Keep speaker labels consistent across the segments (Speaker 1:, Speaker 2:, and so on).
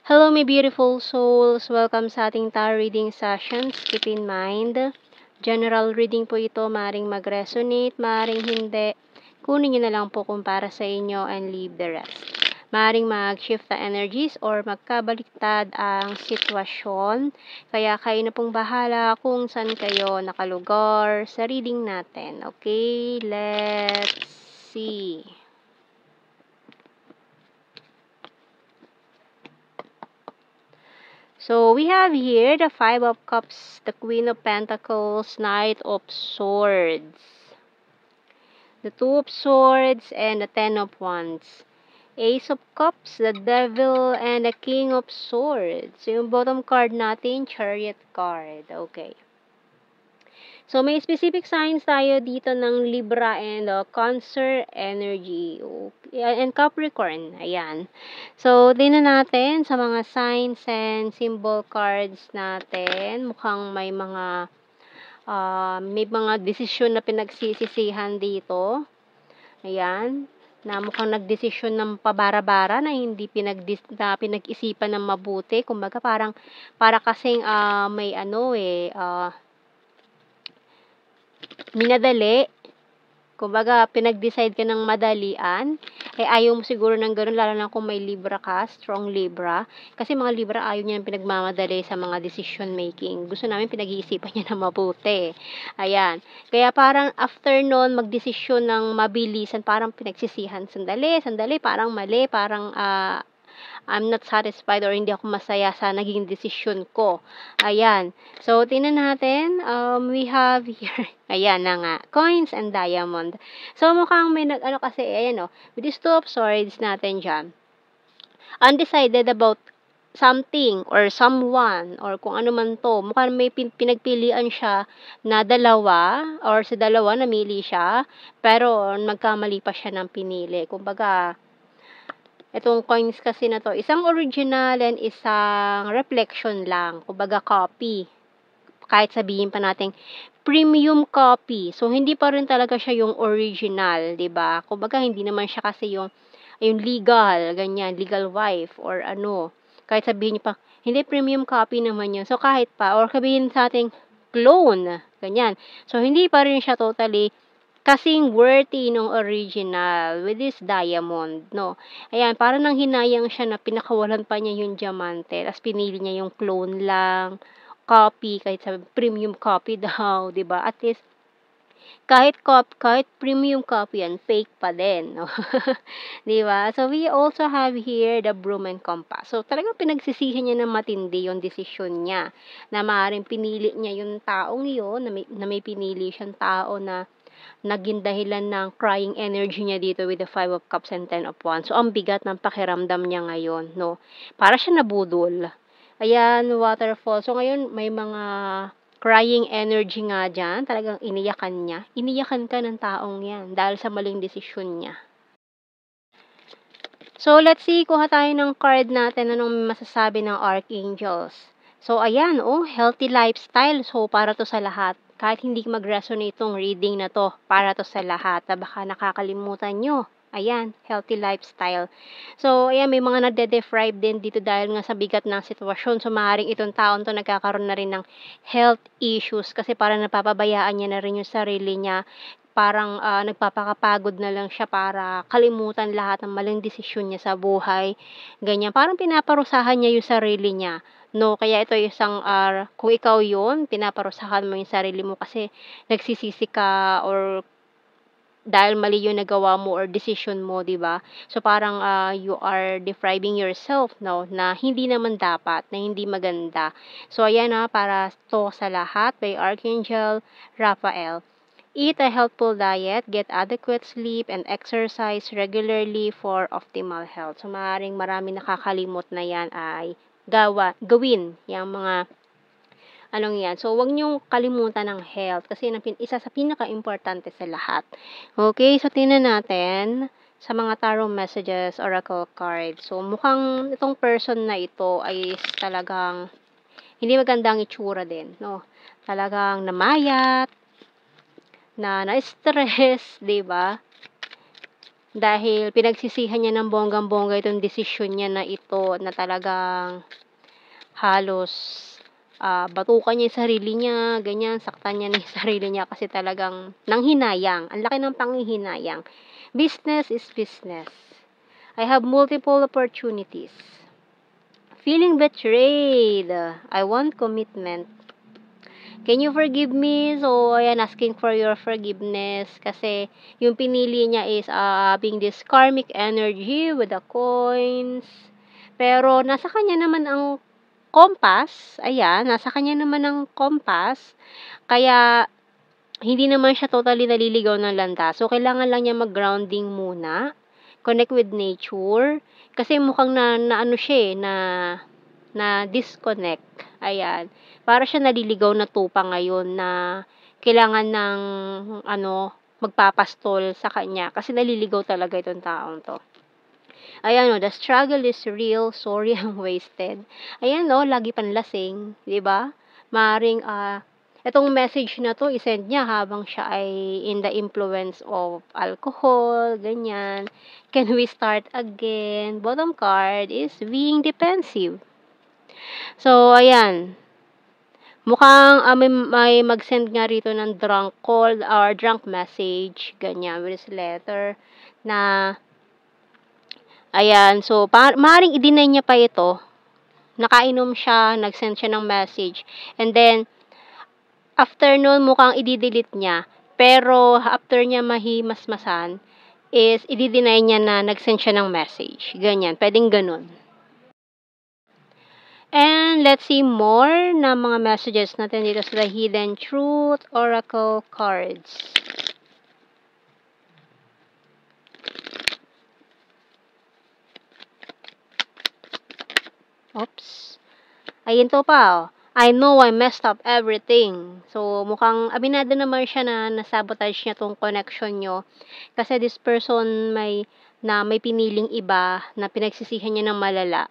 Speaker 1: Hello, my beautiful souls! Welcome sa ating tarot reading sessions. Keep in mind, general reading po ito. Maring mag-resonate, maring hindi. Kunin nyo na lang po kung para sa inyo and leave the rest. Maring mag-shift na energies or magkabaliktad ang sitwasyon. Kaya kayo na pong bahala kung saan kayo nakalugar sa reading natin. Okay, let's see. So, we have here the Five of Cups, the Queen of Pentacles, Knight of Swords, the Two of Swords, and the Ten of Wands. Ace of Cups, the Devil, and the King of Swords. So, yung bottom card natin, Chariot card. Okay. So, may specific signs tayo dito ng Libra and Cancer energy. Okay. And Capricorn. Ayan. So, tingnan natin sa mga signs and symbol cards natin. Mukhang may mga desisyon na pinagsisisihan dito. Ayan. Na mukhang nagdesisyon ng pabara-bara na hindi pinag-isipan ng mabuti. Kumbaga, para kasing may minadali, kumbaga pinag-decide ka ng madalian, ayaw mo siguro ng gano'n, lalo na kung may Libra ka, strong Libra, kasi mga Libra ayaw niya ng pinagmamadali sa mga decision making, gusto namin pinag-iisipan niya na mabuti, ayan, kaya parang after nun, magdesisyon ng mabilisan, parang pinagsisihan, sandali, parang mali, parang I'm not satisfied or hindi ako masaya sa naging desisyon ko. Ayan. So, tingnan natin. We have here, ayan na nga, coins and diamond. So, mukhang may kasi, ayan with these Two of Swords natin dyan. Undecided about something or someone or kung ano man to. Mukhang may pinagpilian siya na dalawa or sa dalawa namili siya, pero magkamali pa siya ng pinili. Kumbaga, itong coins kasi na to, isang original and isang reflection lang. Kumbaga copy. Kahit sabihin pa natin premium copy. So, hindi pa rin talaga siya yung original, 'di ba? Kumbaga, hindi naman siya kasi yung legal, ganyan, legal wife or ano. Kahit sabihin niyo pa, hindi premium copy naman yun. So, kahit pa, or sabihin sa ating clone, ganyan. So, hindi pa rin siya totally kasing worthy nung original with this diamond, no? Ayan, parang nang hinayang siya na pinakawalan pa niya yung diamante, tapos pinili niya yung clone lang, copy, kahit sa premium copy daw, 'di ba? At least kahit premium copy yan, fake pa din, no? 'Di ba? So we also have here the broom and compass. So talagang pinagsisihan niya ng matindi yung desisyon niya na maaaring pinili niya yung taong yun, na may pinili siyang tao na naging dahilan ng crying energy niya dito with the Five of Cups and Ten of Wands. So, ang bigat ng pakiramdam niya ngayon, no? Para siya nabudol. Ayan, waterfall. So, ngayon, may mga crying energy nga dyan. Talagang iniyakan niya. Iniyakan ka ng taong yan dahil sa maling desisyon niya. So, let's see, kuha tayo ng card natin. Anong masasabi ng Archangels? So, ayan, healthy lifestyle. So, para to sa lahat. Kahit hindi mag-resonate tong reading na to, para to sa lahat na baka nakakalimutan nyo. Ayan, healthy lifestyle. So, ayan, may mga nade-deprive din dito dahil nga sa bigat ng sitwasyon. So, maaaring itong taon to nagkakaroon na rin ng health issues kasi parang napapabayaan niya na rin yung sarili niya. Parang nagpapakapagod na lang siya para kalimutan lahat ng maling desisyon niya sa buhay. Ganyan, parang pinaparusahan niya yung sarili niya. No, kaya ito isang kung ikaw 'yon, pinaparusahan mo yung sarili mo kasi nagsisisi ka or dahil mali yung nagawa mo or decision mo, 'di ba? So parang you are depriving yourself, no, na hindi naman dapat, na hindi maganda. So ayan para to sa lahat by Archangel Raphael. Eat a healthful diet, get adequate sleep, and exercise regularly for optimal health. So maaaring marami nakakalimot na yan ay gawin yung mga yan. So, huwag niyong kalimutan ng health kasi isa sa pinaka-importante sa lahat. Okay, so tingnan natin sa mga tarot messages, oracle cards. So, mukhang itong person na ito ay talagang hindi magandang itsura din, no? Talagang namayat, na-stress, 'di ba? Dahil pinagsisihan niya ng bonggang-bongga itong desisyon niya na ito na talagang halos, batukan niya yung sarili niya, ganyan, saktan niya na yung sarili niya kasi talagang nanghinayang. Ang laki ng panghihinayang. Business is business. I have multiple opportunities. Feeling betrayed. I want commitment. Can you forgive me? So, ayan, asking for your forgiveness kasi yung pinili niya is having this karmic energy with the coins. Pero, nasa kanya naman ang compass. Ayan, nasa kanya naman ang compass. Kaya, hindi naman siya totally naliligaw ng landas. So, kailangan lang niya mag-grounding muna. Connect with nature. Kasi mukhang na ano siya na disconnect. Ayan. Para siya naliligaw na tupa ngayon na kailangan ng magpapastol sa kanya kasi naliligaw talaga itong taong to. Ayan the struggle is real. Sorry, I'm wasted. Ayan lagi panlasing, 'di ba? Maring itong message na to isend niya habang siya ay in the influence of alcohol, ganyan. Can we start again? Bottom card is being defensive. So, ayan. Mukhang may mag-send nga rito ng drunk call or drunk message, ganyan, with this letter na, ayan, so, maaaring i-deny niya pa ito. Nakainom siya, nag-send siya ng message. And then, after nun, mukhang i-delete niya. Pero, after niya mahimasmasan, is i-deny niya na nag-send siya ng message. Ganyan, pwedeng ganun. And let's see more na mga messages natin dito sa The Hidden Truth Oracle cards. Oops. Ayun to pa I know I messed up everything. So, mukhang abinado naman siya na nasabotage niya tong connection nyo. Kasi this person may piniling iba na pinagsisihan niya ng malala.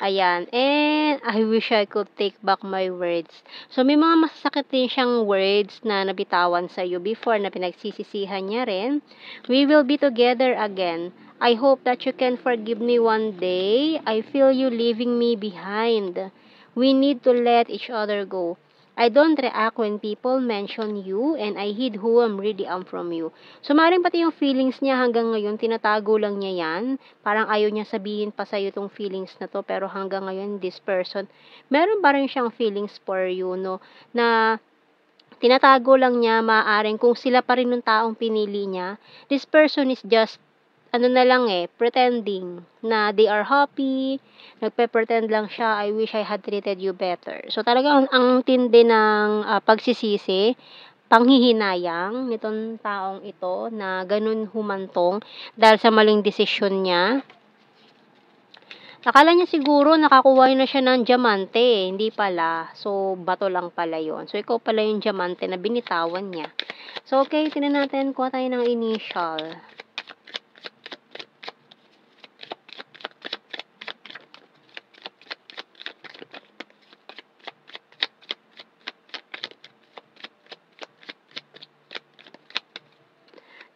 Speaker 1: Ayan. And I wish I could take back my words. So, may mga masasakit din siyang words na nabitawan sa iyo before na pinagsisisihan niya rin. We will be together again. I hope that you can forgive me one day. I feel you leaving me behind. We need to let each other go. I don't react when people mention you and I hid who I'm really am from you. So, maaaring pati yung feelings niya hanggang ngayon, tinatago lang niya yan. Parang ayaw niya sabihin pa sa'yo tong feelings na to, pero hanggang ngayon, this person, meron pa rin siyang feelings for you, no? Na tinatago lang niya, maaaring kung sila pa rin ng taong pinili niya, this person is just pretending na they are happy, nagpe-pretend lang siya, I wish I had treated you better. So, talagang ang tindi ng pagsisisi, panghihinayang nitong taong ito na ganun humantong dahil sa maling desisyon niya. Akala niya siguro nakakuha na siya ng diamante, hindi pala. So, bato lang pala yon. So, ikaw pala yung diamante na binitawan niya. So, okay, tingnan natin, kuha tayo ng initial.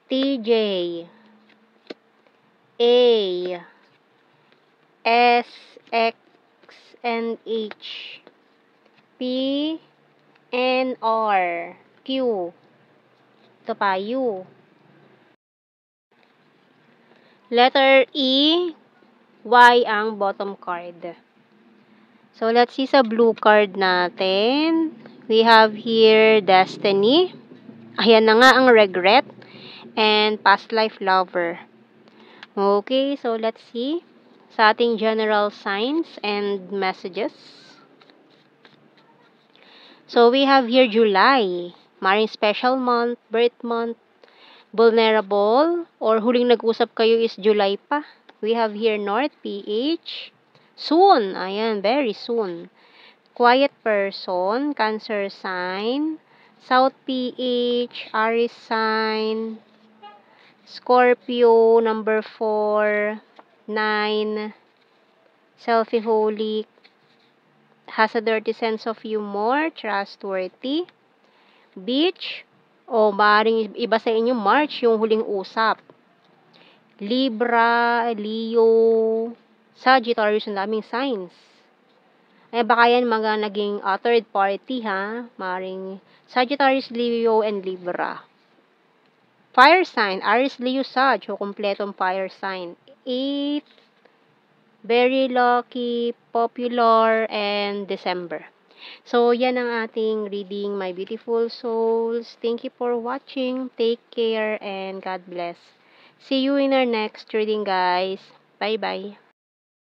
Speaker 1: TJ, A, S, X, and H, P, N, R, Q, ito pa, U, letter E, Y ang bottom card. So, let's see sa blue card natin. We have here Destiny. Ayan na nga ang regret. And past life lover. Okay, so let's see sa ating general signs and messages. So we have here July, maring special month, birth month, vulnerable, or huling nag-usap kayo is July pa. We have here North, PH, soon, ayan, very soon. Quiet person, Cancer sign, South, PH, Aries sign, Scorpio, number 4, 9, selfie-holic, has a dirty sense of humor, trustworthy, Beach, maaaring iba sa inyo March, yung huling usap. Libra, Leo, Sagittarius, ang daming signs. Eh, baka yan mga naging third party, ha? Maring Sagittarius, Leo, and Libra. Fire sign, Aries, Leo, Sag. So, kompletong fire sign. 8, very lucky, popular, and December. So, yan ang ating reading, my beautiful souls. Thank you for watching. Take care, and God bless. See you in our next reading, guys. Bye-bye.